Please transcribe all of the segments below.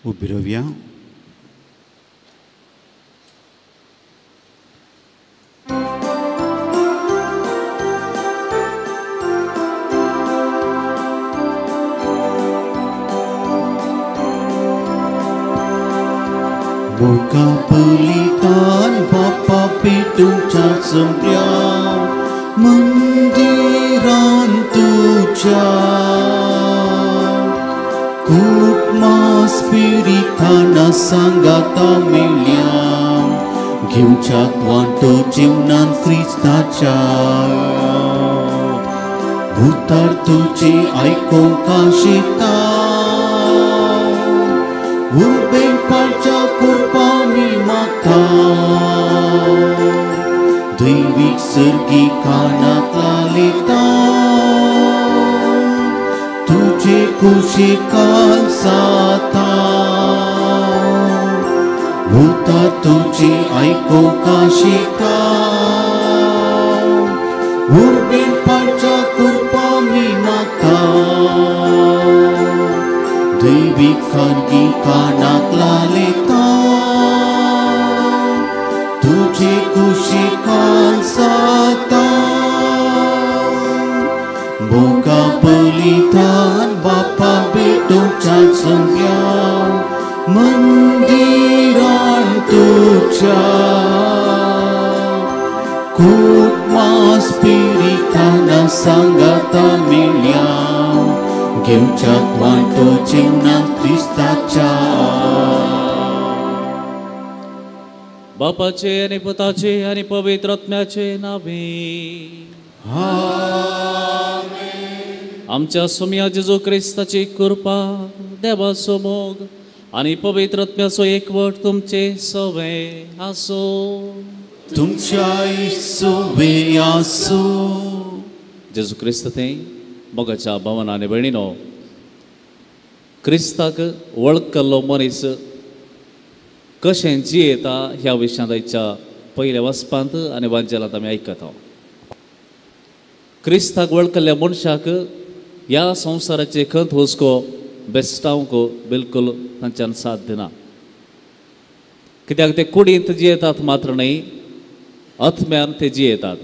Ubirovia. Buka pelitan Bapa Pitung Cat Sempriang Mendiran Tujang Kutma Spiritana Sanggata Miliam Giu Cat Wanto Jiunan Krista Cat Butar Tuji Aiko Kasita Ubeng Parca Kurpami Mata Dewik Sergi Kanak Lalita Tuje Kusikan Sata Uta Tuje Aiko Kasita Ubeng Parca Kurpami Mata Dewik Fargi Kanak Lalita Tuje Kusikan Sata Boga Pelitan Bapa Pitung Cat Sempriang Mendiran Tujang Kutma Spiritana Sanggata Miliam Giu Cat Wanto Jiunan Krista बापाचे आणि पुताचे आणि पवित्र आत्म्याचे नावे आमेन. आमच्या स्वामी जेजू ख्रिस्ताची कृपा देवाचो मोग आणि पवित्र आत्म्याचो एकवट तुमचे सवे आसो तुमच्या सोबे आसो. जेजू ख्रिस्त ते मोगाच्या भावनाने भयणीनो क्रिस्ताक वळखलो मनीस कशें जियेता ह्या विशयांत आयच्या पयल्या वचपांत आनी वांजेलांत आमी आयकता. क्रिस्ताक वळखल्या मनशाक ह्या संवसाराचे खंत हुस्को बेस्टावंक बिलकुल तांच्यान साथ दिना. कित्याक ते कुडींत जियेतात मात्र न्ही, आत्म्यान ते जियेतात.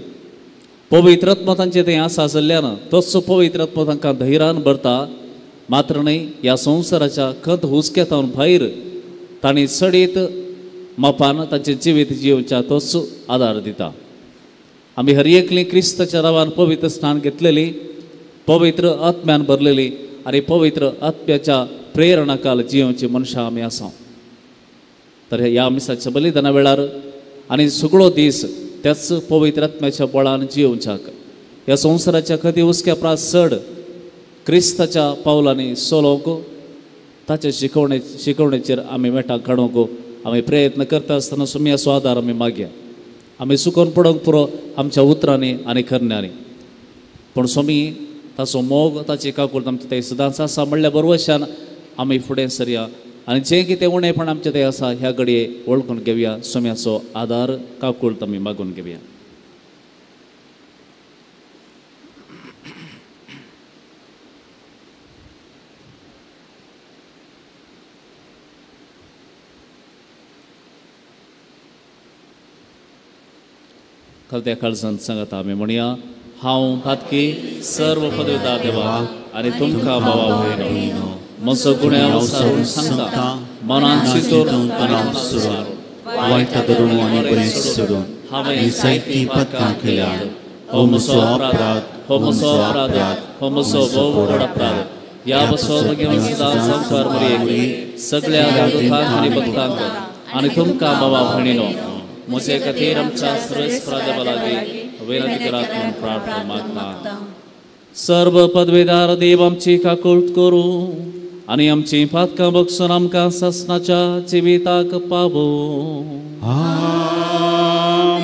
पवित्र आत्मा तांचे थंय आसा जाल्ल्यान तसो पवित्र आत्मा तांकां धैर्यान भरता मात्र न्ही ह्या संवसाराच्या खंत हुस्क्यांतावन भायर तांणी सडीत मापान तांचें जिवीत जिवच्या तोच आदार दिता. आमी हर एकली क्रिस्ताच्या नांवान पवित्र स्नान घेतलेली, पवित्र आत्म्यान भरलेली आनी पवित्र आत्म्याच्या प्रेरणाकाल जिवची मनशां आमी आसा. तर ह्या मिसाच्या बलिदाना वेळार आनी सगळो दीस त्याच पवित्र आत्म्याच्या बळान जिवच्याक ह्या संवसाराच्या खंती हुस्क्या प्रास चड क्रिस्ताच्या पावलांनी चलोवंक ताचे शिकवणेचेर आमी मेटाक काडूंक आमी प्रयत्न करता आसतना स्वामी असो आदार आमी मागया. आमी चुकोवन पडोवंक पुरो आमच्या उतरांनी आनी करण्यांनी, पूण स्वामी ताचो मोग ताची काकूळ आमचे थंय सदांच आसा म्हणल्या बरोवशान आमी फुडें सरया आनी जें कितें उणेंपण आमचें थंय आसा ह्या घडये वळखून घेवया. स्वाम्याचो आदार काकूळ आमी मागून घेवया. कलत्या काळजांत सांगात आमी म्हणया, हांव पातकी सर्व पदवीदार देवाक आनी तुमकां भावा भयणो म्हजो गुन्यांव सारून सांगता, मनान चिंतून आनी सुवार वायटा धरून आनी बरें सोडून हांवें जायतीं पातकां केल्यात. हो म्हजो अपराध, हो म्हजो अपराध, हो म्हजो भोव व्हड अपराध. ह्या बसोत घेवन सदां संसार मरी सगळ्या दुखांक आनी भक्तांक आनी तुमकां भावा भयणीनो म्हजे खातीर आमच्या श्रेष्ठ प्राजबलागी विनंती करात म्हणून प्रार्थना मागता. सर्व पदवीदार देव आमची काकूळ करूं आनी आमची पातकां बक्षून आमकां ससनाच्या जिविताक पावो. आमेन.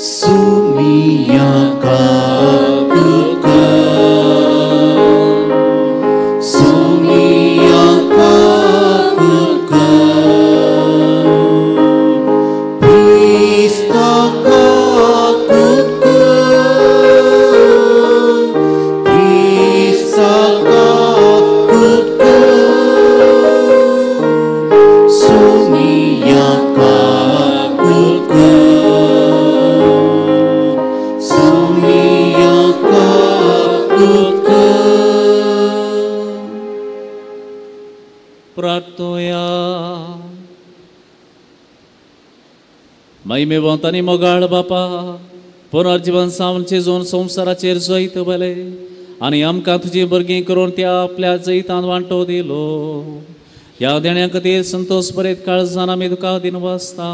Sumia kakuka, sumia kakuka. महिमेवंत आनी मोगाळ बापा पुनर्जीवन सामचे जोन संवसाराचेर जैत बले आनी आमकां तुजी भुरगीं करून त्या आपल्या जैतान वांटो दिलो ह्या देण्या खातीर संतोश बरेत काळजान आमी तुका दिन वाचता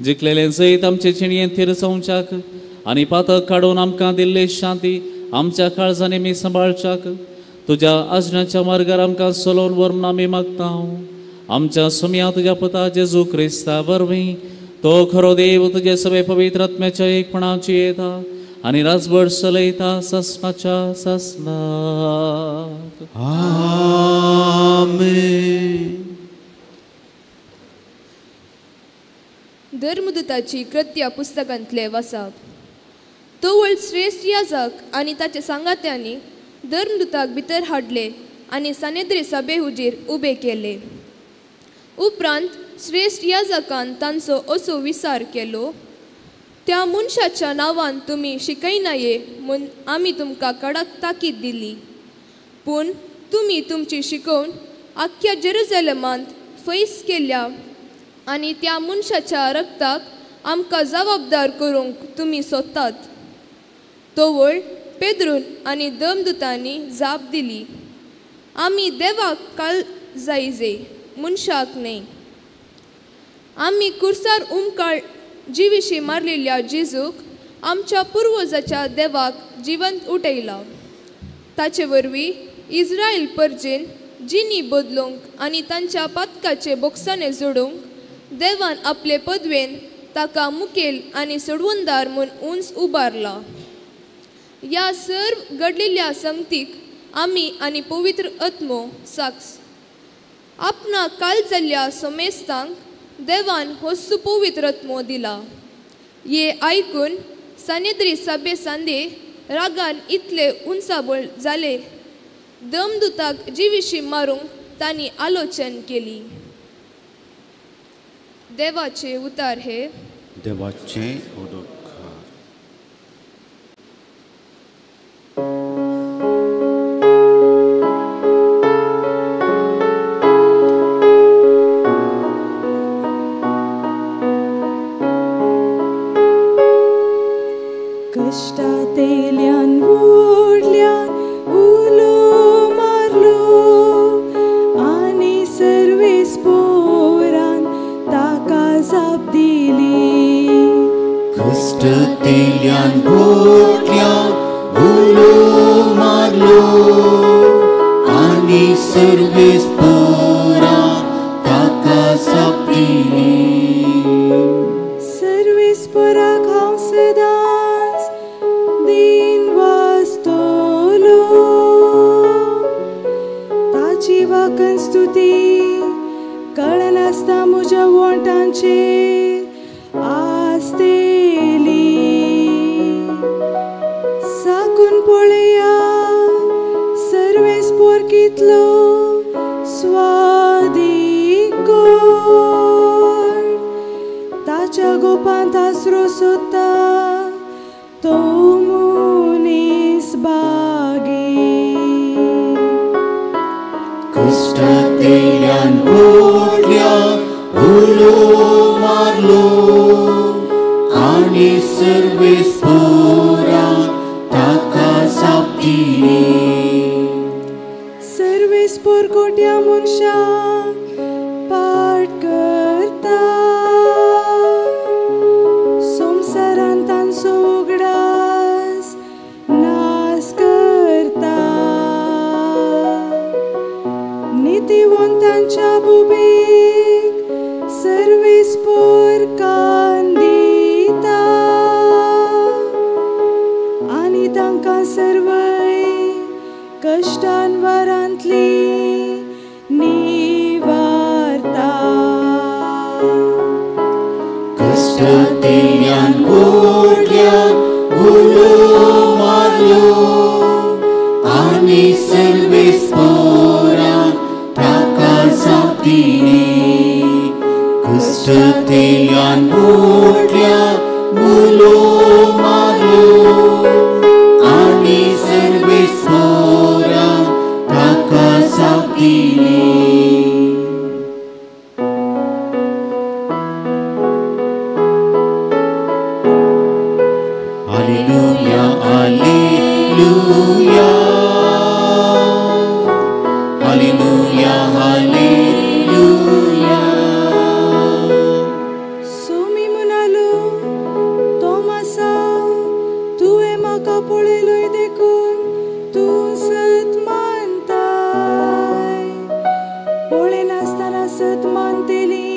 जिखलेलें जैत आमचे चिणयेन थीर चोवच्याक आनी पातक काडून आमकां दिल्ले शांती आमच्या काळजांनी आमी सांबाळच्याक तुज्या आजनाच्या मार्गार आमकां चलोवन व्हरून आमी मागता आमच्या सुमया तुज्या पुता जेजू क्रिस्ता वरवीं तो खरो देव तुजे सगळे पवित्र आत्म्याच्या एकपणाची येता आनी राजभर चलयता ससनाच्या ससनाक आमेन. धर्मदूताची कृत्या पुस्तकांतले वाचप. तोवळ श्रेष्ठ याजक आनी ताच्या सांगात्यांनी धर्मदूताक भितर हाडले आनी सानेद्री सभे हुजीर उबे केले. उपरांत श्रेष्ठ याजकान तांचो असो विचार केलो त्या मनशाच्या नांवान तुमी शिकयनाये म्हूण आमी तुमकां कडक ताकीद दिली पूण तुमी तुमची शिकवण आख्ख्या जेरुसलेमांत फैस केल्या आनी त्या मनशाच्या रक्ताक आमकां जबाबदार करूंक तुमी सोदतात. तोवळ पेद्रून आनी धर्मदूतांनी जाप दिली आमी देवाक काळजायजे मनशाक न्हय. आमी कुर्सार उमकाळ जिविशी मारलेल्या जेजूक आमच्या पुर्वजाच्या देवाक जिवंत उठयला. ताचे वरवीं इस्रायल परजेन जिनी बदलूंक आनी तांच्या पातकाचे बोक्साने जोडूंक देवान आपले पदवेन ताका मुखेल आनी सोडवणदार म्हूण उंच उबारला. ह्या सर्व घडलेल्या संगतीक आमी आनी पवित्र आत्मो साक्ष. आपणा काल जाल्ल्या समेस्तांक देवान होस्सू पवित्र आत्मो दिला. ये आयकून सानेद्री सभे सांदे रागान इतले उंचाबळ जाले धर्मदूताक जिविशी मारूंक तांणी आलोचन केली. देवाचे उतार हे देवाचे उदोद्गार. कष्टातेल्यान ओढल्यान उलो मारलो आनी सर्वेस पोरान ताका जाप दिली. कष्टातेल्यान ओढल्यान उलो मारलो आनी सर्वेस पोरान ताका जाप दिली. सर्वेस पोराक हांव सदांच दिन वाचतलो ताची वाकन स्तुती कळनासता म्हज्या वोंटांचेर आसतेली. साकून पळया सर्वेस पोर कितलो स्वादीक गोड ताच्या गोपांत आसरो सोदता तो मनीस बागी. कष्टातेल्यान ओढल्यान उलो मारलो आनी सर्वेस पोरान ताका जाप दिली. सर्वेस पोर कोट्या मनशाक पाट करता संवसारान तांचो उगडास नास करता. नितीवंतांच्या बुबीक सर्वेस पोर कान दिता आनी तांकां सर्वय कश्टान वारांतली नीव Hallelujah, hallelujah. सो मी म्हणालो तोमासा तुवें म्हाका पळयलोय देखून तूं सत मानताय. पळय नासतना सत मानतली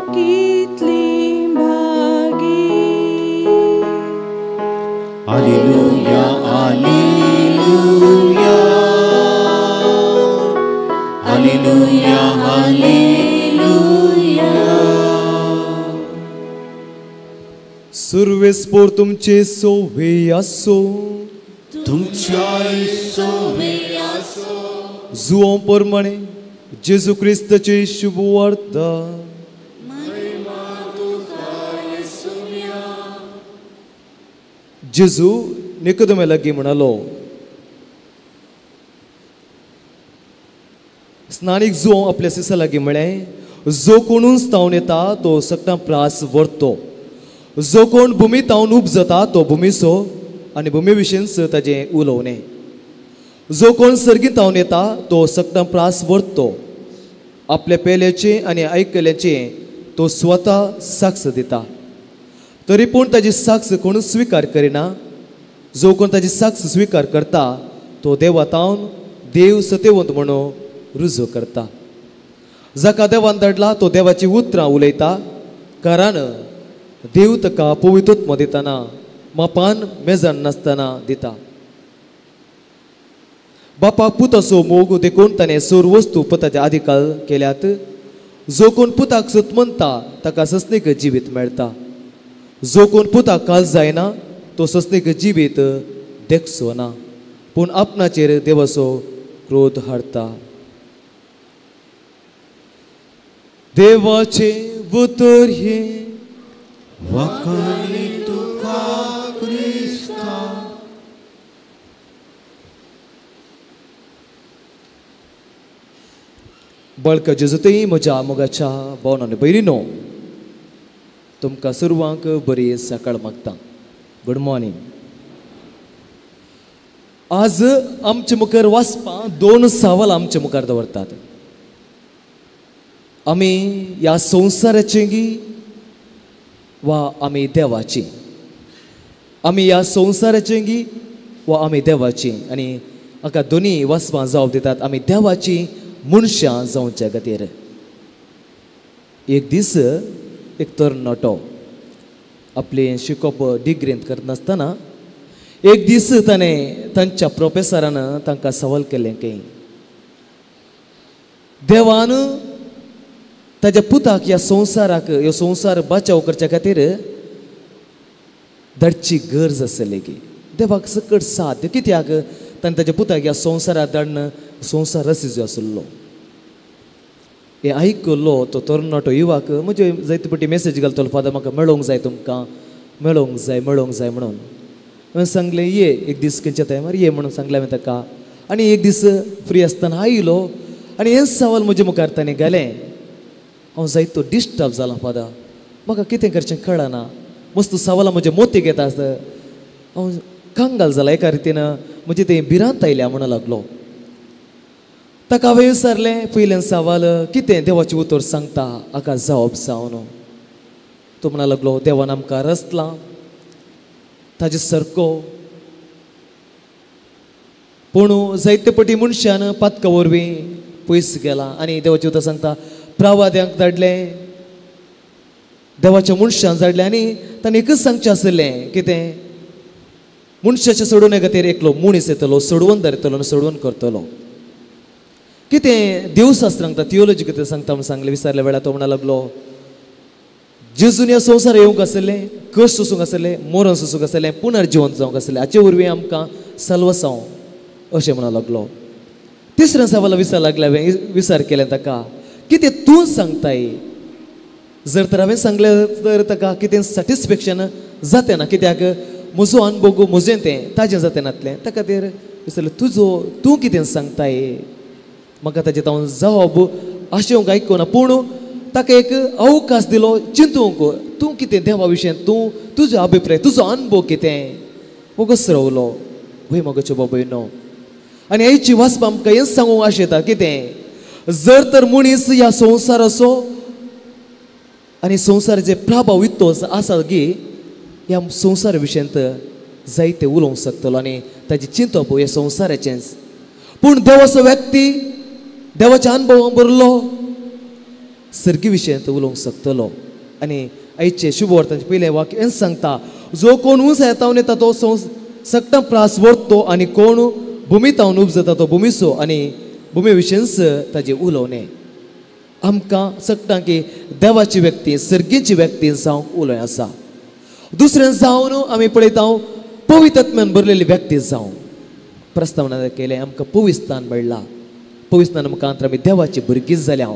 कितली भागी. Hallelujah, hallelujah. Hallelujah, hallelujah. सर्वेस्पोर तुमचे सोवे आसो. तुमच्या सोवे आसो. जुओं प्रमाणे जेजू क्रिस्ताचे शुभ वार्ता. जेजू निकोदेमा लागीं म्हणालो, स्नानीक जुओं आपल्या सिसा लागीं म्हळें, जो कोणूच तावन येता तो सकता प्रास व्हरतो. जो कोण भुमी तावन उब जाता तो भुमीचो आनी भुमी विशींच ताजें उलोवणें. जो कोण सर्गीं तावन येता तो सकता प्रास व्हरतो. आपल्या पेल्याचें आनी आयकल्याचें तो स्वता साक्ष दिता. तरी पूण ताजी साक्ष कोण स्विकार करिना. जो कोण ताजी साक्ष स्विकार करता तो देवा तावन देव सत्यवंत म्हणून रुजू करता. जाका देवान धाडला तो देवाची उतरां उलयता, कारण देव ताका पवित्रोत्म दितना मापान मेजान नासतना दिता. बापाक पुताचो मोग देखून ताणें सोर वस्तू पुताच्या अधिकार केल्यात. जो कोण पुताक सत म्हणटा ताका सस्नीक जिवीत मेळटा. जो कोण पुताक काल जायना तो सस्नीक जिवीत देखचो ना, पूण आपणाचेर देवाचो क्रोध हाडटा. देवाचे उतर हे वखली तुका क्रिस्ता. बळका जेजुतय म्हज्या मोगाच्या भावनांनी बैरिनो, तुमकां सर्वांक बरी सकाळ मागता. Good morning. आज आमचे मुखार वाचपा दोन सवाल आमचे मुखार दवरतात. आमी ह्या संवसाराची वा आमी देवाची. आमी ह्या संवसाराची वा आमी देवाची. आनी हाका दोनी वाचपां जबाब दितात. आमी देवाची मनशां जावच्या खातीर. एक दीस एक तरणाटो आपले शिकप डिग्रींत करनासतना एक दीस ताणें तांच्या प्रोफेसरान तांकां सवाल केलें की देवान ताज्या पुताक ह्या संवसाराक ह्यो संवसार बचाव करच्या खातीर धाडची गरज आसली की देवाक सकट साध्य कित्याक ताणें ताज्या पुताक ह्या संवसाराक धाडन संवसार रसिजो आसलो. हे आयकलो तो तरणाटो युवाक म्हणजे जायते पटी मेसेज घालतलो, फादर म्हाका मेळोंक जाय, तुमकां मेळोंक जाय म्हणून. हांवें सांगलें ये एक दीस खंयच्या टायमार ये म्हणून सांगलें हांवें ताका. आनी एक दीस फ्री आसतना आयलो आनी हें सवाल म्हज्या मुखार ताणें घालें. हांव जायतो डिस्टर्ब जालां फादर, म्हाका कितें करचें कळना. मस्त सवालां म्हजे मोतीक येता आसता. हांव कांगाल जालां. एका रितीन म्हणजे तें भिरांत आयल्या म्हणूं लागलो. ताका हांवें विचारलें पयलें सवाल कितें देवाचें उतर सांगता हाका जवाब जावन. तो म्हणूंक लागलो देवान आमकां रचलां ताजे सारको, पूण जायते पटी मनशान पातका वरवीं पयस गेला. आनी देवाचें उतर सांगता प्रवाद्यांक धाडलें, देवाच्या मनशांक धाडलें आनी ताणें एकच सांगचें आसलें कितें मनशाच्या सोडवणे खातीर एकलो मनीस येतलो, सोडवून धरतलो आनी सोडवून करतलो. कितें देवशास्त्र सांगता, थियोलॉजी कितें सांगता म्हूण सांगलें. विचारल्या वेळार तो म्हणूंक लागलो जेजून ह्या संवसार येवंक आसलें, कश्ट सोसूंक आसलें, मरण सोसूंक आसलें, पुनर्जिवंत जावंक आसलें, हाचे वरवीं आमकां सल्वसांव अशें म्हणूंक लागलो. तिसऱ्या सवाला विचार केलें ताका कितें तूं सांगताय. जर तर हांवें सांगलें तर ताका कितें सॅटिस्फॅक्शन जातें ना, कित्याक म्हजो अनुभव म्हजें तें ताजें जातें नातलें. त्या खातीर विचारलें तूं कितें सांगताय. म्हाका ताजें हांव जवाब आशेवंक आयकूना, पूण ताका एक अवकाश दिलो चिंतूंक. तूं कितें देवा विशयी तुजो अभिप्राय, तुजो अनुभव कितें. वगस रावलो. वय मोगाच्यो बाबयनो आनी आयची वाचपा आमकां हें सांगूंक आशेता कितें जर तर मनीस ह्या संवसार असो आनी संवसाराचे प्रभाव इतलो आसा की ह्या संवसारा विशयंत जायते उलोवंक शकतलो आनी ताची चिंता पळय ह्या संवसाराचेंच पूण देवाचो व्यक्ती देवाच्या अनुभवां भरलो सर्गी विशयंत उलोवंक शकतलो आनी आयचे शुभ वर्तांचे पयलें वाक्य हें सांगता जो कोण उंच येतावन येता तो सक्ता प्रास व्हरतो आनी कोण भुमीतावन उब जाता तो भुमीचो आनी भुमी विशयंच ताजें उलोवणें आमकां सांगता की देवाची व्यक्ती सर्गीची व्यक्ती जावंक उलय आसा दुसरें जावन आमी पळयता पवित्र आत्म्यान भरलेली व्यक्ती जावं प्रस्तावना केलें आमकां पवित्रस्थान मेळ्ळां पवित्रस्थान मुखांतर आमी देवाची भुरगीं जाल्या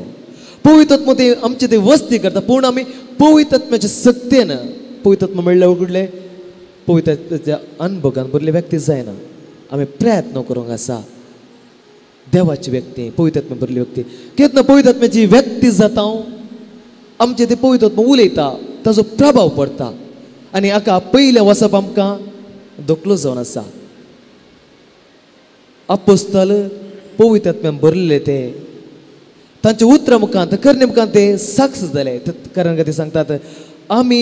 पवित्र आत्मा ते आमचे ते वस्ती करता पूण आमी पवित्र आत्म्याच्या सक्तेन पवित्र आत्मा म्हणल्यार उगडले पवित्र आत्म्याच्या अनुभवान भरले व्यक्ती जायना आमी प्रयत्न करूंक आसा देवाची व्यक्ती पवित्र आत्म्या भरली व्यक्ती केन्ना पवित्र आत्म्याची व्यक्ती जाता आमचे ते पवित्र आत्मा उलयता ताजो प्रभाव पडटा आनी हाका पयलें वचप आमकां दोखलो जावन आसा अपोस्तल पवित्र आत्म्यान भरलेले ते तांचे उतरां मुखांत करणे मुखांत ते साक्ष जाले कारण ते सांगतात आमी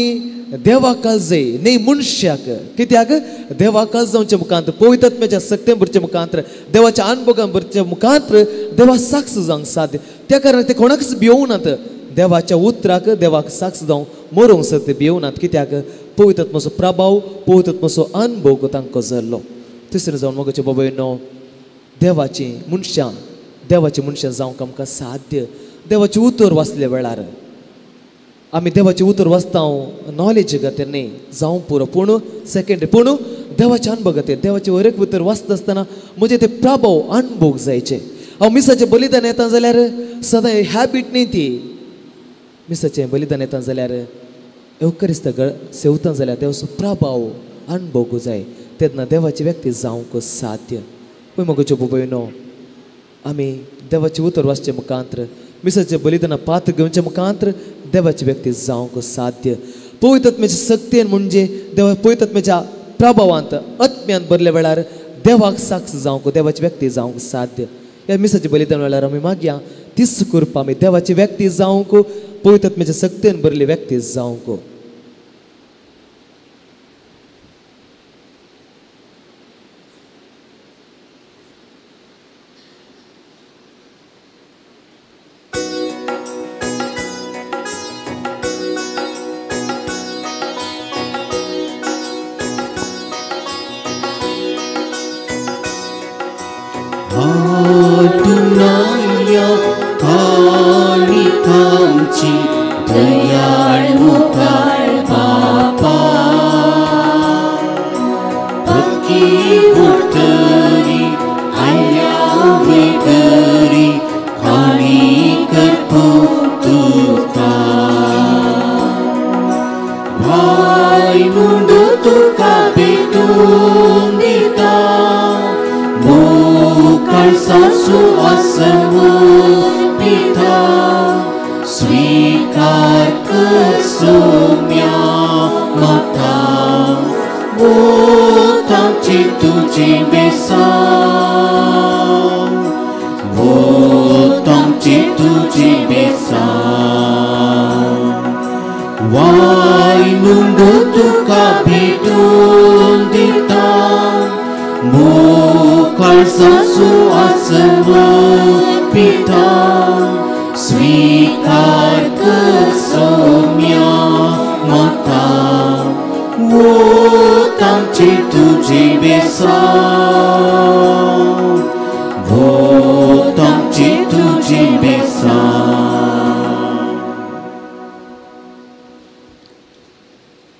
देवाक जाय न्ही मनशाक कित्याक देवाक जावचे मुखांत पवित्र आत्म्याच्या सक्तेन भरचे मुखांत देवाच्या अनुभवान भरचे मुखांत देवा साक्ष जावंक साध्य त्या कारण ते कोणाकच भियोवनात देवाच्या उतराक देवाक साक्ष जावंक मरूंक सत्य भियोवनात कित्याक पवित्र आत्म्याचो प्रभाव पवित्र आत्म्याचो अनुभव तांकां जाल्लो तिसरें जावन मोगाचे बाबयनो देवाची मनशां जावंक आमकां साध्य देवाचे उतर वाचले वेळार आमी देवाचे उतर वाचता नॉलेज खातीर न्ही जावं पुरो पूण सेकंडरी पूण देवाचे अनुभव खातीर देवाचे हरेक उतर वाचता आसतना म्हजे ते प्रभाव अनुभव जायचे हांव मिसाचें बलिदान येता जाल्यार सदां हॅबीट न्ही ती मिसाचें बलिदान येता जाल्यार एवकरिस्त सेवता जाल्यार देवाचो प्रभाव अनुभव जाय तेन्ना देवाची व्यक्ती जावंक साध्य पळय मोगाच्यो बाबयनो आमी देवाचे उतर वाचचे मुखांतर मिसाचें बलिदान पात्र घेवचे मुखांतर देवाची व्यक्ती जावंक साध्य पवित्र आत्म्याच्या सक्तेन म्हणजे देवा पवित्र आत्म्याच्या प्रभावांत आत्म्यान भरल्या वेळार देवाक साक्ष जावंक देवाची व्यक्ती जावंक साध्य ह्या मिसाचें बलिदान वेळार आमी मागया तीच कृपा आमी देवाची व्यक्ती जावंक पवित्र आत्म्याच्या सक्तेन भरली व्यक्ती जावंक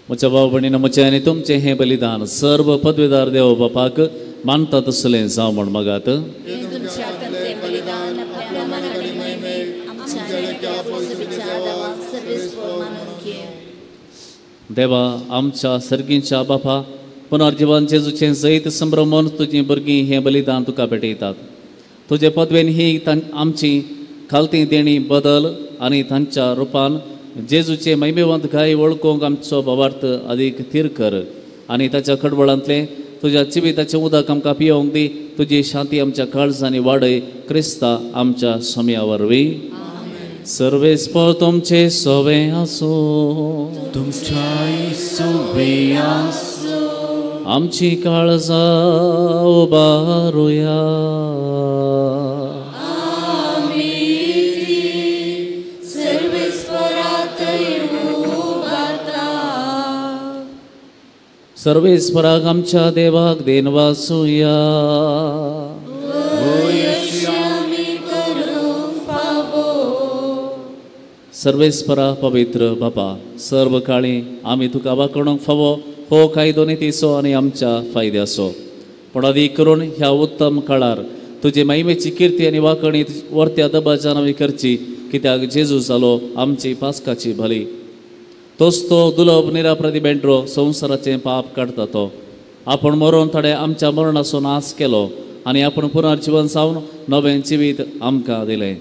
म्हज्या भाव भयणीनो म्हजें आनी तुमचें हें बलिदान सर्व पदवीदार देव बापाक मानता तसलें जावं म्हण मागात देवा आमच्या सर्गींच्या बापा पुनर्जीवन जेजूचें जैत संभ्रमोन तुजीं भुरगीं हें बलिदान तुका भेटयतात तुजे पदवेन ही आमची खालती देणी बदल आनी तांच्या रुपान जेजूचे महिमेवंत गाय वळखूंक आमचो भावार्थ अदीक थीर कर आनी ताच्या खडबळांतले तुझ्या जिविताचें उदक आमकां पियोंक दी. तुजी शांती आमच्या काळजांनी वाडय. क्रिस्ता आमच्या सोम्या वरवीं. सर्वेस्पर तुमचे सोबे आसो. तुमच्याय सोबे आसो. आमची काळजां उबारुया. सर्वेस्पराक आमच्या देवाक देन वासुया. सर्वेस्परा पवित्र बापा, सर्व काळी आमी तुका वाकणूक फावो हो कायदो नितीचो आनी आमच्या फायद्याचो. पण अदीक करून ह्या उत्तम काळार तुजे महिमेची कीर्ती आनी वाकणी वर्त्या दबाजान आमी करची, कित्याक जेजू जालो आमची पास्काची भली. तोच तो दुलभ निरापराधी मेंढरो संवसाराचें पाप काडटा तो. आपण मरून थोडे आमच्या मरणाचो नाश केलो आनी आपण पुनर्जीवन जावन नवें जिवीत आमकां दिलें.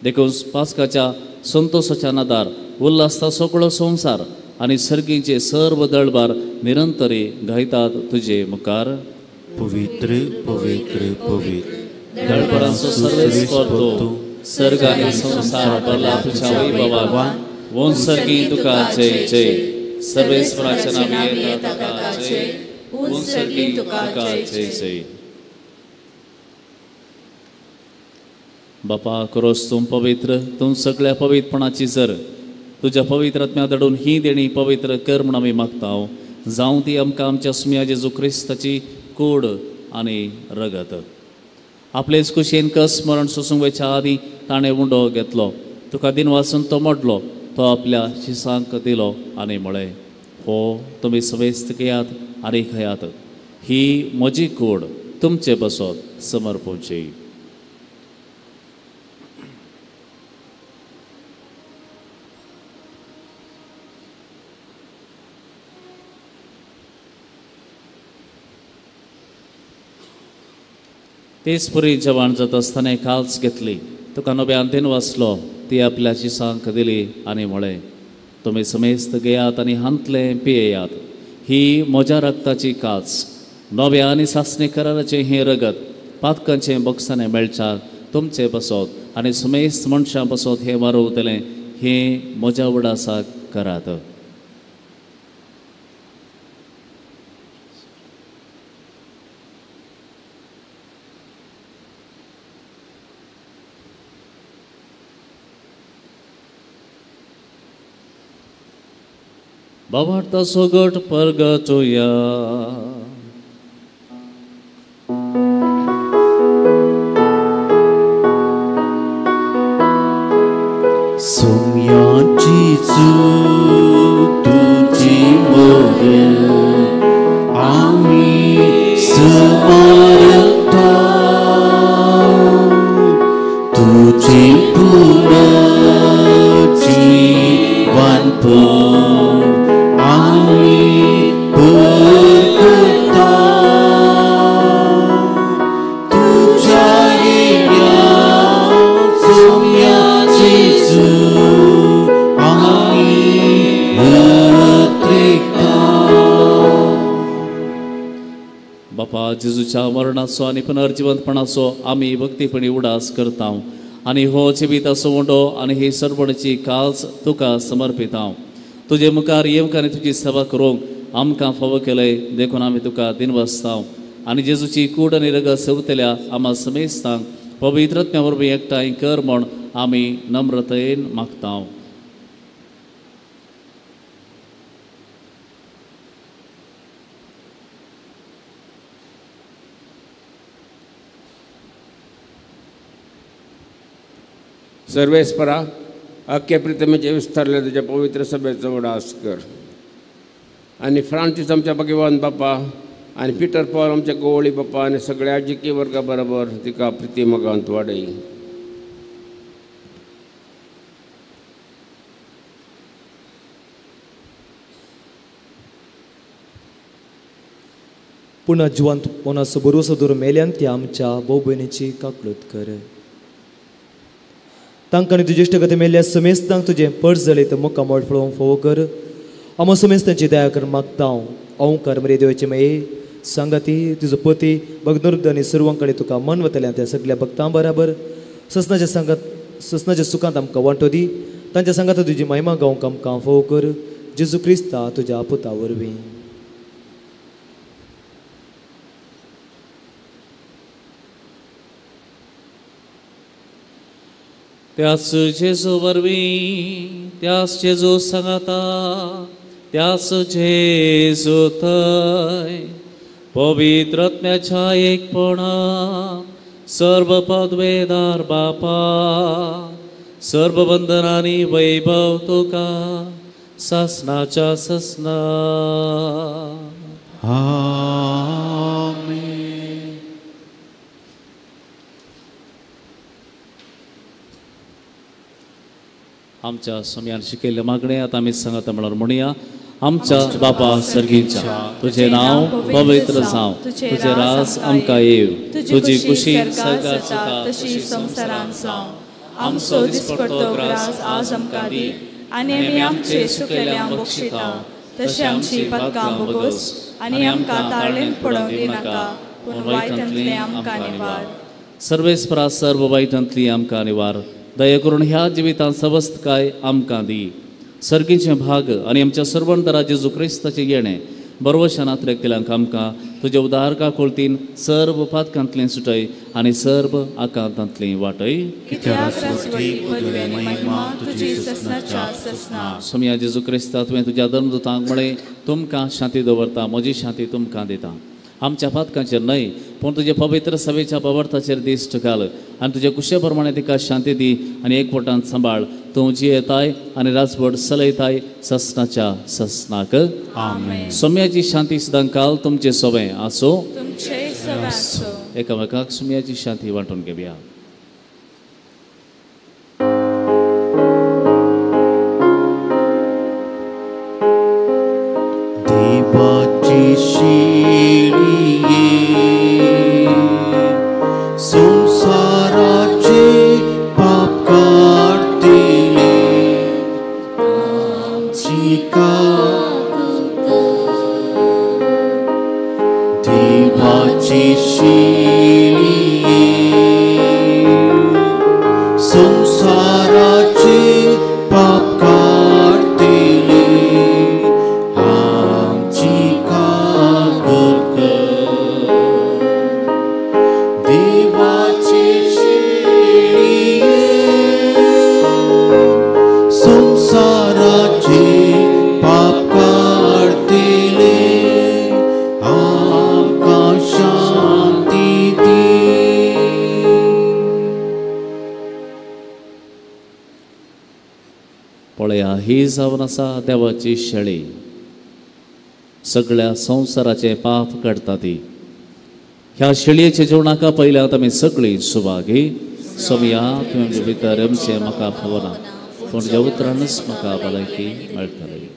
देखून पास्काच्या संतोषाच्या नादार उल्हासता सगळो संवसार आनी सर्गीचे सर्व दळबार निरंतरी गायतात तुजे मुखार. पवित्र पवित्र पवित्र दळबरांचो सर्वेस्पर तूं, सर्ग आनी संवसार भरला तुज्या वैभवान. वंसर्गी तुका जय जय. सर्वेस्पराच्या नामी येता तुका जय. वंसर्गी तुका जय जय. बापा खरोच तूं पवित्र, तूं सगळ्या पवित्रपणाची जर तुज्या पवित्र आत्म्या दडून ही देणी पवित्र कर म्हूण आमी मागता. जावं ती आमकां आमच्या सुम्या जेजू क्रिस्ताची कूड आनी रगत. आपलेच कुशेन कस मरण सोसूंक वयच्या आदीं ताणें उंडो घेतलो. तुका दिन वाचून तो मोडलो. तो आपल्या शिसांक दिलो आनी म्हळें, हो तुमी सवेस्त घेयात आनी खयात. ही म्हजी कूड तुमचे बसत समर्पूची. तेच पुरी जेवण जाता आसतना काल्स घेतली. तुका नव्यान दिन वाचलो. ती आपल्या शिसांक दिली आनी म्हळें, तुमी समेस्त घेयात आनी हांतले पियेयात. ही म्हज्या रक्ताची काच, नव्या आनी सासणे कराराचें हें रगत पातकांचें बक्षाने मेळच्यार तुमचे बसत आनी समेस्त मनशां बसत हें वारवतलें. हें म्हज्या उडासाक करात. बाबार्ता सोगट परगटुया. सोम्याची तुझी मोग आम्ही समर्था. तुझी पुराची वानपण बापा, जेजूच्या मरणाचो आनी पुनर्जिवंतपणाचो आमी भक्तीपणी उडास करता आनी हो जिविताचो उंडो आनी ही सरपणीची काल्स तुका समर्पिता. तुजे मुखार येवंक आनी तुजी सेवा करूंक आमकां फावो केलय. देखून आमी तुका दिनवासता आनी जेजूची कूड आनी रगत सेवतल्या आम्हा समेस्तांक पवित्रत्म्या वरवीं एकठांय कर म्हूण आमी नम्रतेन मागता. सर्वेस्परा, अख्खे प्रितमेचे विस्तारले तुझ्या पवित्र सभेचो उडास कर. आनी फ्रांसीस आमच्या भगवान बापा आनी पिटर पॉल आमच्या गोवळी बापा आनी सगळ्या जिकी वर्गा बरोबर तिका प्रिती मोगांत वाडय. पुन्हा जिवंत कोणाचो भरोसो दवरून मेल्यान ती आमच्या भाऊ भयणीची काकूळट कर. तांकां आनी तुजे इश्ट मेल्ल्या समेस्तांक तुजें पर्स जालें तर मोका मोड पळोवंक फोव कर. आमो समेस्तांची दया कर मागता. ओंकार मरे देवाचे माये, सांगाती तुजो पती भगनरुद्ध आनी सर्वांकडे तुका मन वतल्या त्या सगळ्या भक्तां बराबर ससनाच्या सुखांत आमकां वांटो दी तांच्या सांगात तुजी महिमा गावंक आमकां फोव कर जेजू क्रिस्ता तुज्या पुता वरवीं त्याच जेजू वरवीं त्याच जेजू सांगाता त्याच जेजू थंय पवित्र आत्म्याच्या एकपणा सर्व पदवेदार बापा सर्व वंदनांनी वैभव तुका ससनाच्या ससना आमेन. आमच्या समयान शिकयल्ले मागणे आतां आमी सांगता म्हळ्यार म्हणुया आमच्या बापा सर्गीच्या तुझे नाव पवित्र जावं तुझे रास आमकां येव तुजी खुशी सगळ्यार सुता तशी संवसारांत जावं आमचो दिसपडटो ग्रास आज आमकां दी आनी आमी आमचे सुकलेल्यांक बक्षिता तशी आमची पदकां बोगस आनी आमकां ताळेन पडोवंक दिनाका पूण वायटांतले आमकां निवार सर्वेस्परा सर्व वायटांतली आमकां निवार दया करून ह्या जिवितांत सवस्त काय आमकां दी सर्गीचे भाग आनी आमच्या सर्वंतरा जेजू क्रिस्ताचे येणे बरोवशानात केल्यांक आमकां तुजे उदारका कोळतीन सर्व पातकांतलें सुटय आनी सर्व आकांतांतलें वाटय सोम्या जेजू क्रिस्ता तुवें तुज्या धर्मदुतांक म्हळें तुमकां शांती दवरता म्हजी शांती तुमकां दिता आमच्या पातकांचेर न्हय पूण तुजे पवित्र सभेच्या पवर्ताचेर दिश्ट घाल आनी तुजे कुशे प्रमाणे तिका शांती दी आनी एकवटांत सांबाळ तूं जी येताय आनी राजवट चलयताय ससनाच्या ससनाक आमेन. सोम्याची शांती सदां काल तुमचे सोबे आसो तुमचे सवे आसो एकामेकाक सोम्याची शांती वांटून घेवया देवाची शिळिये संसाराचे पाप काढतेले आमची देवाची शिळिये संसाराचे पाप काढतेले आमची कागद देवाची शिळिये संसाराचे पाप काढतेले आमकां शांती दी. पळया ही जावन आसा देवाची शेळी सगळ्या संवसाराचे पाप काडटा ती ह्या शेळयेच्या जेवणाका पयल्यात आमी सगळीं सुवागी सोमया तुमचे भितर आमचे म्हाका फवना पूण ज्या उतरानच म्हाका भलायकी मेळटली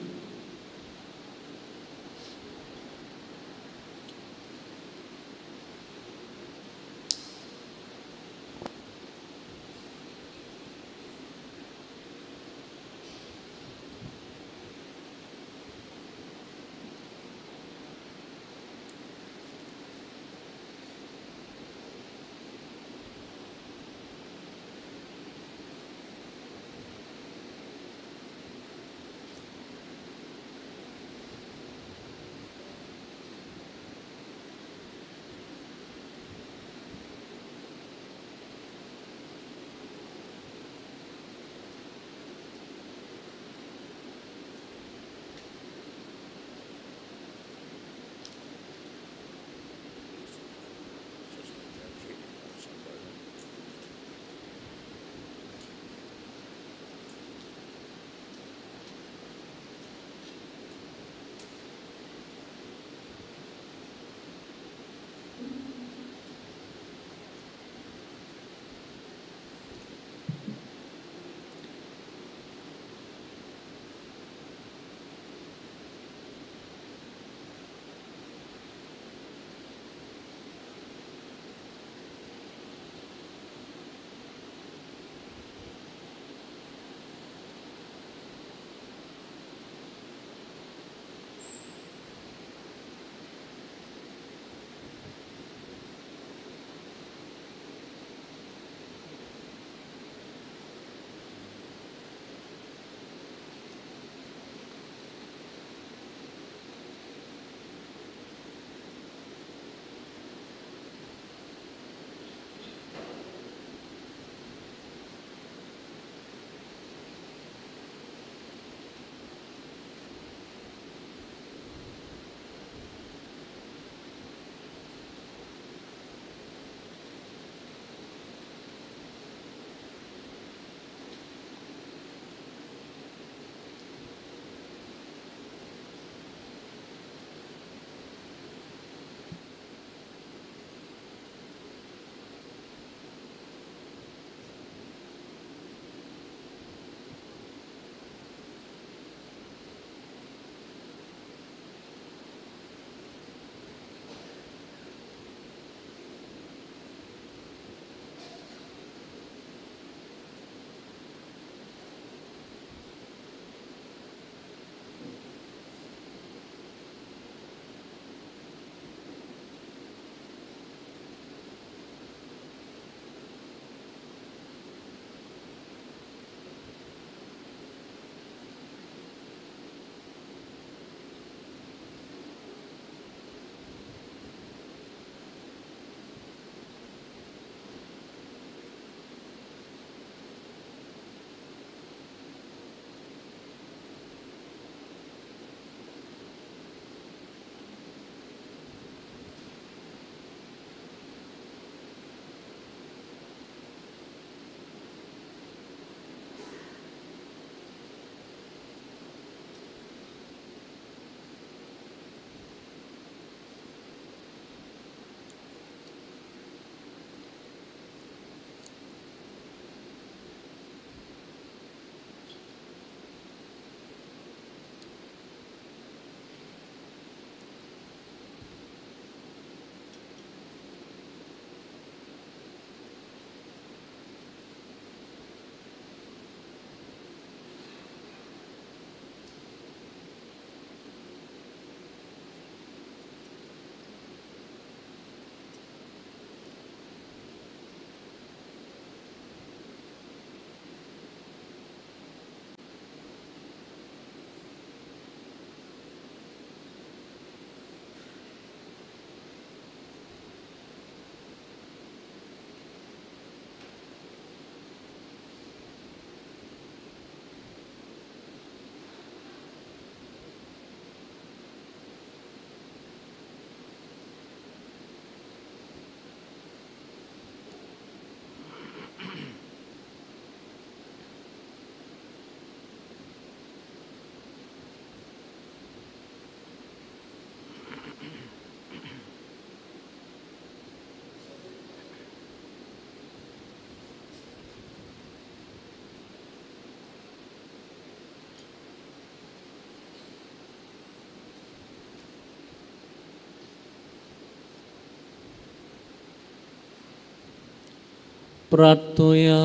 प्रार्थुया.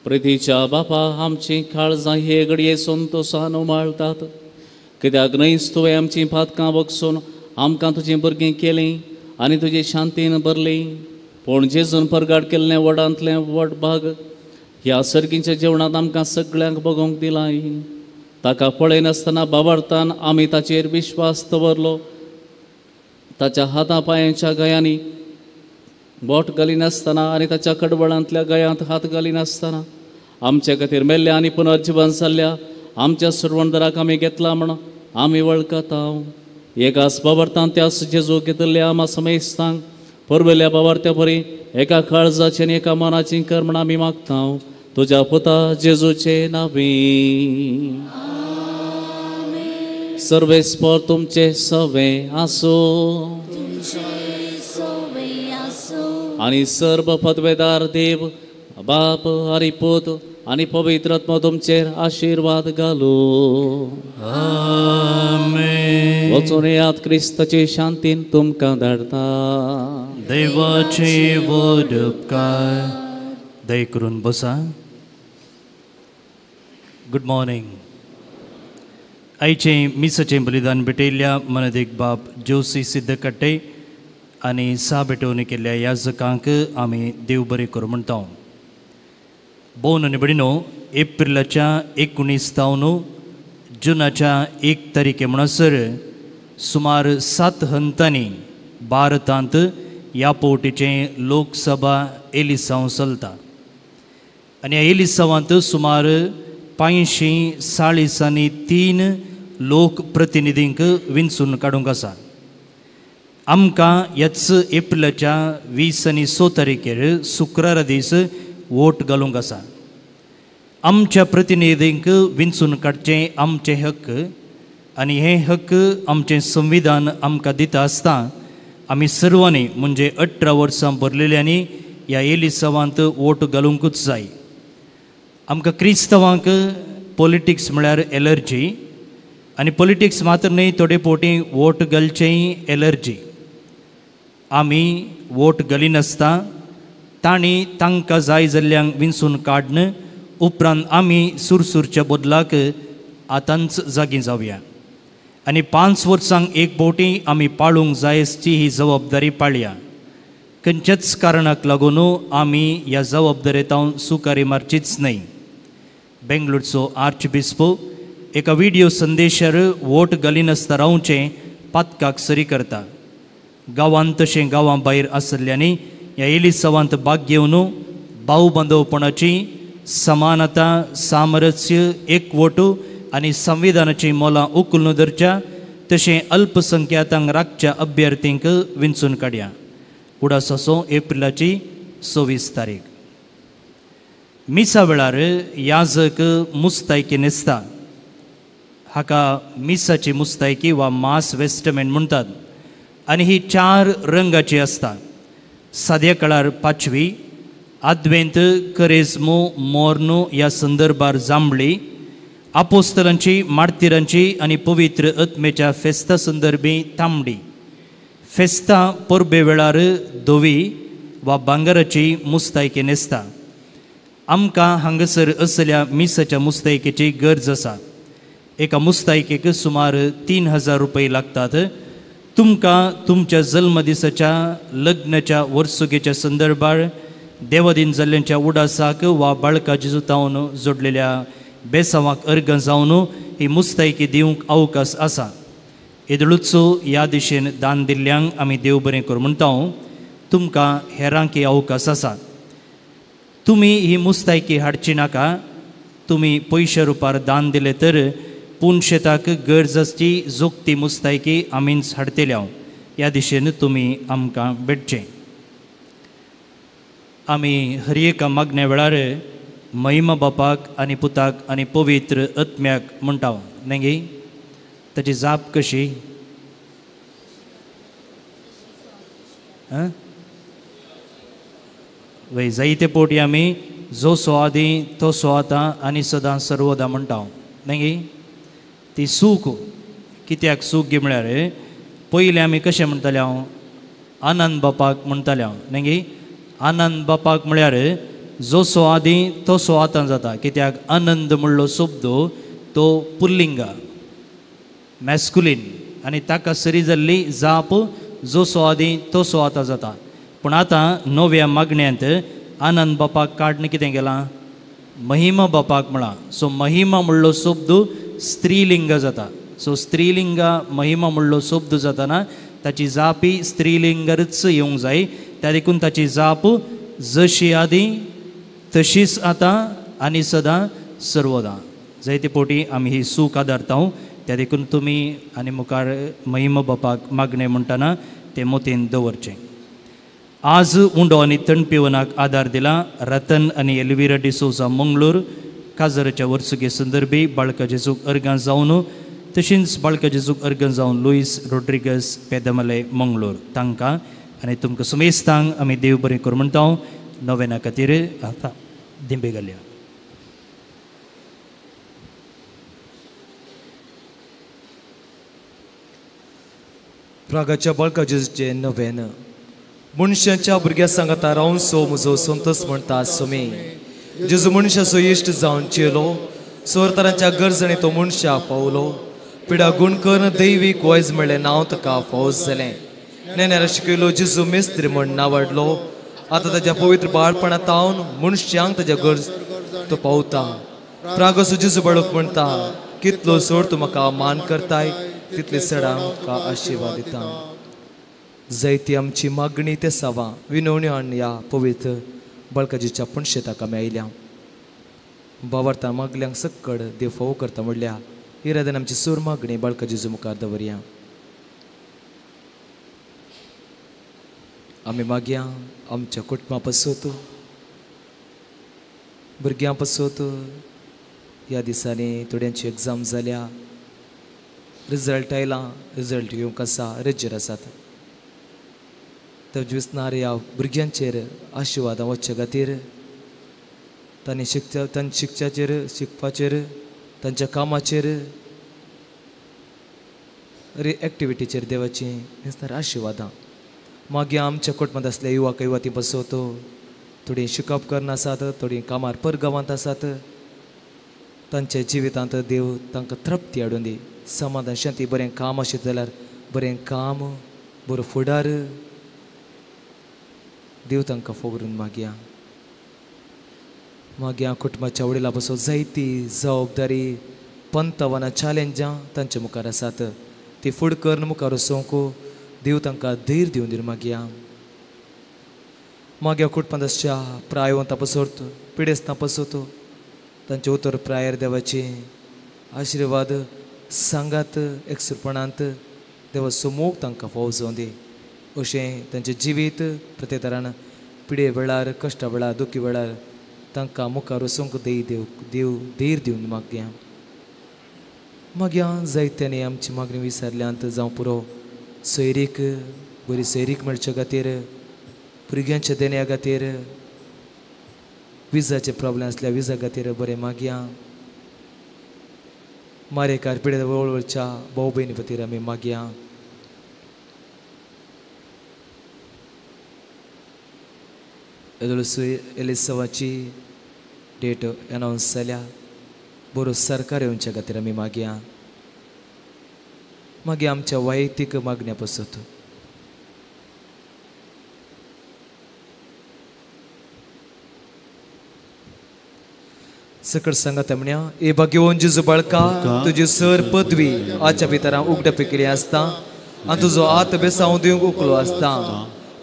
प्रितीच्या बापा, आमची काळजां हे घडये संतोषान उमाळटात, कित्याक न्हयच तुवें आमची पातकां बगसून आमकां तुजें भुरगें केलें आनी तुजे शांतीन भरलें. पूण जेजून परगाट केल्लें वडांतलें व्हड भाग ह्या सर्गीच्या जेवणांत आमकां सगळ्यांक बगोवंक दिलाय. ताका पळयनासतना बाबार्थान आमी ताचेर विश्वास दवरलो. ताच्या हाता पांयाच्या गयांनी बोट घालिनासतना आनी ताच्या कडवळांतल्या गयांत हात घालिनासतना आमचे खातीर मेल्ल्या आनी पुनर्जीवन जाल्ल्या आमच्या सुरवणदाराक आमी घेतला म्हण आमी वळखता. एकाच बाबार्थान त्याच जेजू घेतल्या आमा समेस्तांक परवेल्या बाबार्थ्या परी एका काळजाची आनी एका मनाची कर म्हण आमी मागता. तुज्या पुता जेजूचे नांवी. सर्वेस्पर तुमचे सवे आसो आणि सर्व पदवेदार देव बाप आनी पूत आनी पवित्र आत्मा तुमचेर आशीर्वाद घालो. आमेन. वचून येयात, क्रिस्ताची शांतीन तुमकां धाडटा. देवाचे वड उपकार. दय करून बसा. Good morning. आयचे मिसाचें बलिदान भेटयल्ल्या मनदेक बाप जोशी सिद्धकट्टे आनी सा भेटोवणी केल्ल्या याजकांक आमी देव बरें करूं म्हणटा. बोन आनी भयणीनो, एप्रिलाच्या 19 जुनाच्या 1 तारीखे म्हणसर सुमार 7 हंतांनी भारतांत ह्या पोवटीचें लोकसभा एलिसांव चलता. आनी ह्या एलिसांवांत सुमार 543 लोक प्रतिनिधींक विंचून काडूंक आसा. आमकां ह्याच एप्रिलाच्या 20 आनी 6 तारखेर शुक्रारा दीस वोट घालूंक आसा. आमच्या प्रतिनिधींक विंचून काडचें आमचें हक्क आनी हे हक्क आमचें संविधान आमकां दिता आसता आमी सर्वांनी म्हणजे 18 वर्सां भरलेल्यांनी ह्या एलिसांवांत वोट घालूंकूच जाय. आमकां क्रिस्तांवांक पॉलिटिक्स म्हळ्यार एलर्जी आनी पॉलिटिक्स मात्र न्हय, थोडे फावटी वोट घालचेंय एलर्जी. आमी वोट घालिनासता तांणी तांकां जाय जाल्ल्यांक विंचून काडन उपरांत आमी सुरसुरच्या बदलाक आतांच जागी जावया आनी 5 वर्सांक एक फावटी आमी पाळूंक जाय आसची ही जबाबदारी पाळया. खंयच्याच कारणाक लागून आमी ह्या जबाबदारेंत सुकारी मारचीच न्हय. बेंगलोरचो आर्चबिस्पो एका व्हिडिओ संदेशार वोट घालिनासता रावचें पातकाक सरी करता. गांवांत तशें गांवां भायर आसल्ल्यांनी ह्या एलिसांवांत भाग घेवन भाव बांदवपणाची समानता, सामरस्य, एकवटू आनी संविधानाची मोलां उखलून धरच्या तशें अल्पसंख्याकांक राखच्या अभ्यर्थींक विंचून काडया. उडासाचो एप्रिलाची 26 तारीख. मिसा वेळार याजक मुस्तायकी न्हेसता. हाका मिसाची मुस्तायकी वा मास वेस्टमेंट म्हणटात आनी ही 4 रंगाची आसता. साद्या काळार 5वी, आद्वेंत, करेजमो, मोर्नो ह्या संदर्भार जांबळी, आपोस्तलांची, मार्तिरांची आनी पवित्र आत्मेच्या फेस्ता संदर्भी तांबडी, फेस्ता परबे वेळार धवी वा भांगराची मुस्तायकी न्हेसता. आमकां हांगासर असल्या मिसाच्या मुस्तायकेची गरज आसा. एका मुस्तायकेक सुमार 3000 रुपये लागतात. तुमकां तुमच्या जल्मदिसाच्या लग्नाच्या वर्सुगेच्या संदर्भार देवादीन जाल्ल्यांच्या उडासाक वा बाळका जिजुतावन जोडलेल्या बेसांवाक अर्ग जावन ही मुस्तायकी दिवंक अवकाश आसा. येदळूचो ह्या दिशेन दान दिल्ल्यांक आमी देव बरें करूं म्हणटा. तुमकां हेरांकय अवकाश आसा. तुमी ही मुस्तायकी हाडची नाका. तुमी पयशे रुपार दान दिले तर पुणशेताक गरज आसची जोगती मुस्तायकी आमीच हाडटल्या. ह्या दिशेन तुमी आमकां भेटचें. आमी हर एका मागण्या वेळार महिमा बापाक आनी पुताक आनी पवित्र आत्म्याक म्हणटा. न्ही ताची जाप कशी? वय जायते पोटी आमी जो सो आदी तो सो आतां आनी सदां सर्वदा म्हणटा. न्ही ती सूख कित्याक सूख गे म्हळ्यार पयलीं आमी कशें म्हणटाले, आनंद बापाक म्हणटाले हांव नेगी आनंद बापाक म्हळ्यार जसो आदी तसो आतां जाता कित्याक आनंद म्हणलो शब्द तो पुल्लिंगा मॅस्कुलीन आनी ताका सरी जाल्ली जाप जसो आदी तसो आतां जाता पूण आतां नव्या मागण्यांत आनंद बापाक काडून कितें केलां महिमा बापाक म्हळां सो महिमा म्हणलो शब्द स्त्रीलिंग जाता सो स्त्रीलिंगा महिमा म्हणलो शब्द जाताना ताची जापी स्त्रीलिंगारच येवंक जाय त्या देखून ताची जाप जशी आदी तशीच आतां आनी सदां सर्वदां जायते पोटी आमी ही सूख आदारता त्या देखून तुमी आनी मुखार महिमा बापाक मागणें म्हणटना तें मोतीन दवरचें. आज उंडो आनी तणपिवनाक आदार दिला रतन आनी एल्विरा डिसोजा मंगळूर काजराच्या वर्सुगे संदर्भी बाळका जेजूक अर्गां जावन तशींच बाळका जेजूक अर्गां जावन लुईस रोड्रिगस पेदमले मंगळूर तांकां आनी तुमकां सुमेस्तांक आमी देव बरें करूं म्हणटा नवेना खातीर आतां दिंबे घालया. प्रागाच्या बाळका जेजूचें नवेन मनशाच्या भुरग्या सांगाता रावन सो म्हजो संतोस म्हणटा सुमे जेजू मनशाचो इश्ट जावन चेलो सोरतरांच्या गरजणी तो मनशाक पावलो पिडा गुण करून दैवीक वयज म्हणलें नांव ताका फौज जालें नेण्यार शिकयलो जेजू मेस्त्री म्हण नावाडलो आतां ताच्या पवित्र बाळपणांत तावन मनशांक ताच्या गरज तो पावता. प्रागसो जेजू बाळूक म्हणटा कितलो सोड तूं म्हाका मान करताय तितले चड आमकां आशिर्वाद दिता. जायती आमची मागणी ते सावा विनवण्यो आनी ह्या पवित्र बाळकाजीच्या पुणशेताक आमी आयल्या. बावार्थां मागल्यांक सक्कड देव फोव करता म्हणल्या इरादान आमची सूर मागणी बाळकाजीचो मुखार दवरया. आमी मागया आमच्या कुटुंबा पासत भुरग्यां पासत ह्या दिसांनी थोड्यांची एग्जाम जाल्या रिजल्ट आयला रिजल्ट येवंक आसा रेजर आसात तजवीसनार ह्या भुरग्यांचेर आशिर्वादां वचचे खातीर तांणी शिक्षाचेर शिकपाचेर तांच्या कामाचेर एक्टिविटीचेर देवाची दिसणार आशिर्वादां मागीर आमच्या कुटुंबांत असल्या युवक युवती बसवत थोडीं शिकप करना आसात थोडीं कामार परगांवांत आसात तांच्या जिवितांत देव तांकां तृप्ती हाडून दी समाधान शांती बरें काम आशिल्लें जाल्यार बरें काम बरो फुडार देव तांकां फवरून मागया. मागया कुटुंबाच्या वडिलां पासून जायती जबाबदारी पंतवाना चॅलेंजां तांच्या मुखार आसात ती फुड करून मुखार वचोंक देव तांकां धैर्य दिवन दी मागया. मागया कुटुंबाच्या प्रायवंतां पासत पिडेस्तां पासत तांचे उतर प्रायर देवाची आशिर्वाद सांगात एकसुरपणांत देवा समूग तांकां फाव जावं दी. अशें तांचें जिवीत प्रत्येक तरान पिडे वेळार कश्टा वेळार दुखी वेळार तांकां मुखार वचूंक देव धैर्य दिवन मागया. मागया जायत्यांनी आमची मागणी विचारल्यांत जावं पुरो सैरीक बरी सैरीक मेळचे खातीर भुरग्यांच्या देण्या खातीर विजाचे प्रॉब्लेम आसल्या विजा खातीर बरें मागया. मारेकार पिडे वळवळच्या भाऊ भयणी खातीर आमी मागया. एलिसवाची डेट अनावन्स जाल्या बरो सरकार येवच्या खातीर आमी मागया. मागीर आमच्या वैयक्तीक मागण्या पासत सकट सांगात म्हणया ए भाग्यवान जेजू बाळका तुजी सर पदवी आजच्या भितर उगड पिकली आसता आनी तुजो आत बेसांव दिवंक उकलो आसता.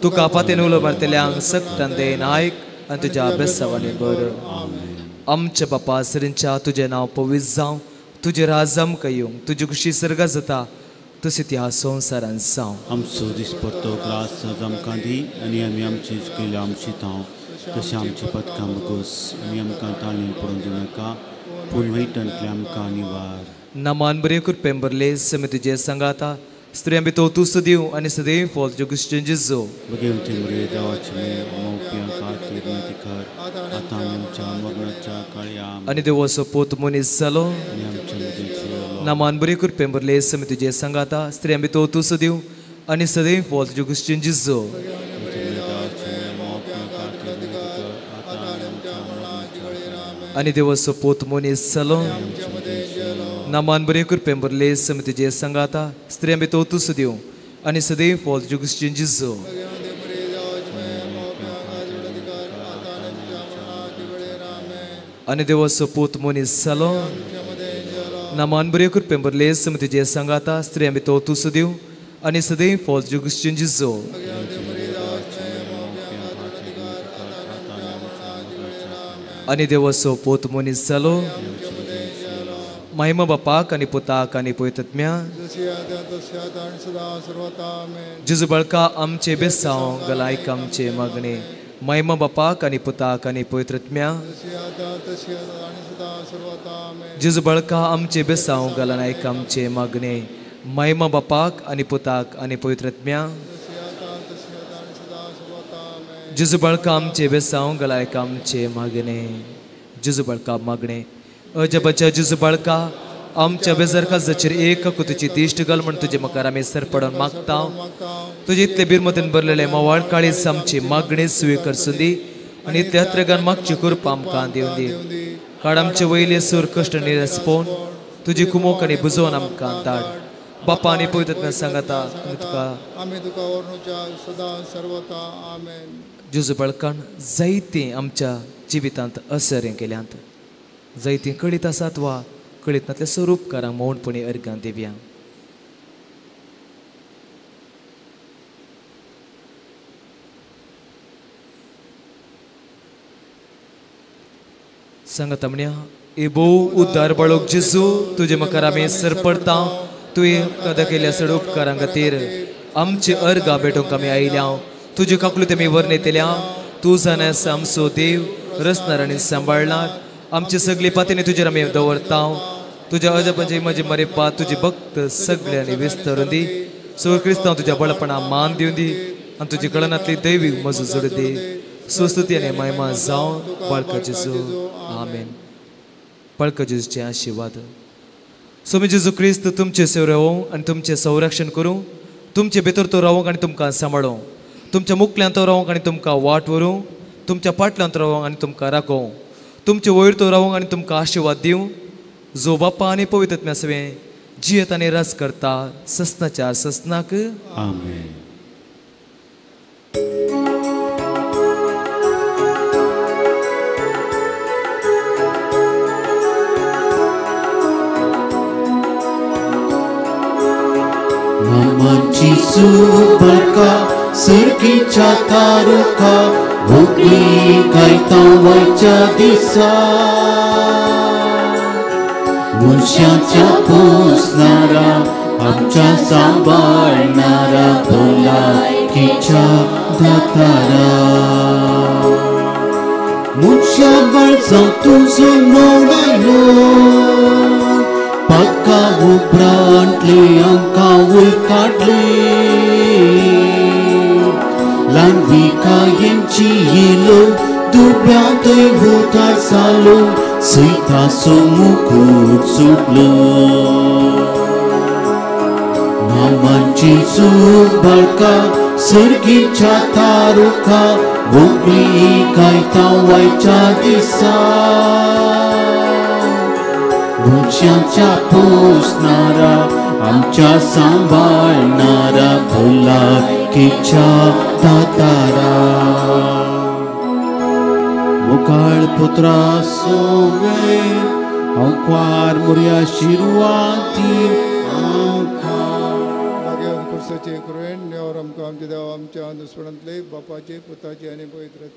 तुका पातेन उलो मारतल्यांक सकटान देन आयक आनी तुज्या बेसांवांनी बर. आमच्या बापा सरींच्या तुजें नांव पवित्र जावं तुजें राज आमकां येवंक तुजी खुशी सर्गा जाता तशी ती ह्या संवसारान जावं. आमचो दिसपट्टो ग्रास आमकां दी आनी आमी आमची चुकिल्ली आमची थांव तशें आमची पदकां बगोस आनी आमकां ताळणीन पडून दिनाका पूण वैतांतले आमकां निवार. नामान बरे कृपेन भरले समी तुजे सांगाता स्त्रियां भितर तूं सदैव आनी सदैव फॉल तुजे कुश्टीन जिजो बगेवचे मरे देवाचे मोप्यां खातीर नितिकार आतां आनी आमच्या मरणाच्या काळया आनी देवाचो पोत मनीस जालो आनी आमच्या मदींचो नामान बरे कृपेन भरले समी तुजे सांगाता स्त्रियां भितर तूं सदैव आनी सदैव वोल्त जुगुस्चें जिजो आनी देवाचो पोत मनीस जालो नामान बरें करपें बरले समितीचे संगाता स्त्रियां भितर तुस दिव आनी सदैव वोल्त जुगुस्चें जिजो आनी देवाचो पोत मनीस जालो नामान बरें करपें बरले समितीचे संगाता स्त्रियां भितर तुस दिव आनी सदैव वोल्त जुगुस्चें जिजो आनी देवाचो पोत मनीस जालो महिमा बापाक आनी पुताक आनी पवित्रात्म्या जिजू बळका आमचे बेसांव गलायक आमचे मागणे महिमा बापाक आनी पुताक आनी पवित्रात्म्या जिजू बळका आमचे बेसांव गलायक आमचे मागणे महिमा बापाक आनी पुताक आनी पवित्रात्म्या जिजू बळका आमचे बेसांव गलायक आमचे मागणे जिजू बळका मागणे अजबच्या जिजू बळका आमच्या बेजारका जचेर एक तुजी दिश्ट घाल म्हण तुजे मकार आमी सरपडून मागता तुजे इतले बिरमतीन भरलेले मोवाळ काळीज आमची मागणी स्वीकार सुदी आनी इतल्या त्रेगान मागची कृपा आमकां दिवन दी काळ आमचे वयले सूर कश्ट निरस्पोन तुजी कुमोक आनी बुजोवन आमकां धाड बापा आनी पवित्रात्म्या सांगाता आमी तुका वर्णुच्या सदां सर्वता आमेन जिजू बळकान जायतीं आमच्या जिवितांत असर केल्यांत जायतीं कळीत आसात वा कळीत नातल्या स्वरूपकारांक मौनपणी अर्गां दिव्या सांगता म्हण्या ए भोव उद्दार बाळोक जेजू तुजे मकार आमी सरपडता तुवें कदा केल्या सड उपकारां खातीर आमचे अर्गां भेटोवंक आमी आयल्या तुजे काकूल तेमी वर्णयतल्या तूं जाण्यास आमचो देव रचणार आनी सांबाळणार आमची सगळी पातीने तुजेर आमी दवरता तुज्या अजबांची म्हजी मरेपा तुजी भक्त सगळ्यांनी विस्तरून दी सगळं क्रिस्तांव तुज्या बळपणा मान दिवन दी आनी तुजी कळनातली दैवीक मजू जोड दी सुस्तुती आनी महिमा जावं बाळका जेजू आमेन बाळका जेजूचे आशिर्वाद स्वामी जेजू क्रिस्त तुमचे सेव रावूं आनी तुमचें संरक्षण करूं तुमचे भितर तो रावूंक आनी तुमकां सांबाळूं तुमच्या मुखल्यांत तो रावूंक आनी तुमकां वाट व्हरूं तुमच्या फाटल्यान रावूंक आनी तुमकां राखोवं तुमचे वयर तो रावूंक आनी तुमकां आशिर्वाद दिवं जो बापा आनी पवित्रात्म्या सवें जियेत आनी रस करता ससनाच्या ससनाक आमेन. नामांची सुबरका सरकीच्या तारका भोगली गायता वयच्या दिसा मनशाच्या पोसणारा आमच्या सांबाळणारा भलायकीच्या दातारा मनशा बळजाव तुजो मोडायलो पाका उपरांतले आमकां वयर काडले ल्हान कायेंची येलो दुब्यांतय उतार जालो सैताचो मुकूट सुटलो नामांची चूक बाळका सर्गीच्या तारुका भोगली गायता वायच्या दिसा मनशाच्या पोसणारा आमच्या सांबाळणारा भलायकीच्या दातारा मुखार पुत्रा सोवे अंकार मुर्या शिरवाती खुर्साचे करुवेन नेवर आमकां आमचे देव आमच्या दुस्पणांतले बापाचे पुताचे आनी पवित्र